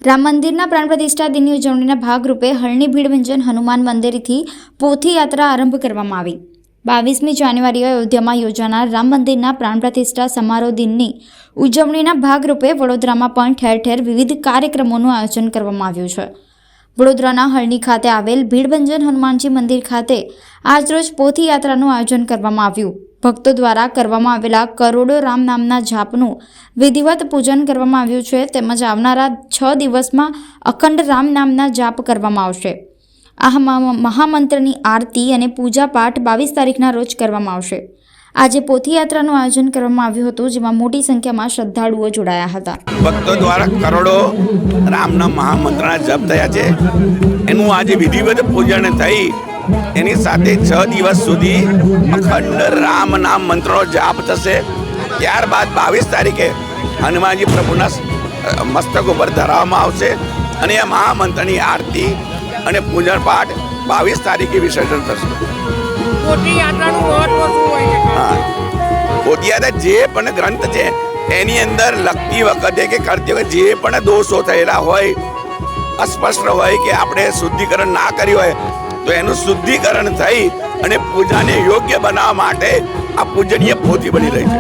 રામ મંદિરના પ્રાણ પ્રતિષ્ઠા દિનની ઉજવણીના ભાગરૂપે હરણી ભીડભંજન હનુમાન મંદિરથી પોથી યાત્રા આરંભ કરવામાં આવી। 22મી જાન્યુઆરીએ અયોધ્યામાં યોજાનાર રામ મંદિરના પ્રાણ પ્રતિષ્ઠા સમારોહ દિનની ઉજવણીના ભાગરૂપે વડોદરામાં પણ ઠેર ઠેર વિવિધ કાર્યક્રમોનું આયોજન કરવામાં આવ્યું છે। વડોદરાના હરણી ખાતે આવેલ ભીડભંજન હનુમાનજી મંદિર ખાતે આજરોજ પોથી યાત્રાનું આયોજન કરવામાં આવ્યું। ભક્તો દ્વારા કરવામાં આવેલા કરોડો રામ નામના જાપનું વિધિવત પૂજન કરવામાં આવ્યું છે, તેમજ આવનારા 6 દિવસમાં અખંડ રામ નામના જાપ કરવામાં આવશે। આ મહામંત્રની આરતી અને પૂજા પાઠ 22 તારીખના રોજ કરવામાં આવશે। આજે પોથી યાત્રાનું આયોજન કરવામાં આવ્યું હતું, જેમાં મોટી સંખ્યામાં શ્રદ્ધાળુઓ જોડાયા હતા। ભક્તો દ્વારા કરોડો રામના મહામંત્રના જપ થયા છે, એનું આજે વિધિવત પૂજન થઈ એની સાથે 6 દિવસ સુધી અખંડ રામ નામ મંત્રનો જાપ થશે। ત્યારબાદ 22 તારીખે હનુમાનજી પ્રભુના મસ્તક ઉપર ધરાવવામાં આવશે અને આ મહામંત્રની આરતી અને પૂજન પાઠ 22 તારીખે વિસર્જન થશે। પોથી યાત્રાનું મહત્વ શું હોય છે? પોથી યાત્રા જે પણ ગ્રંથ છે એની અંદર લખતી વખતે કે કરતી વખતે જે પણ દોષો થયેલા હોય, અસ્પષ્ટ હોય કે આપણે શુદ્ધિકરણ ના કર્યું હોય તો એનું શુદ્ધિકરણ થઈ અને પૂજાને યોગ્ય બનાવવા માટે આ પૂજનીય પોથી બની રહી છે।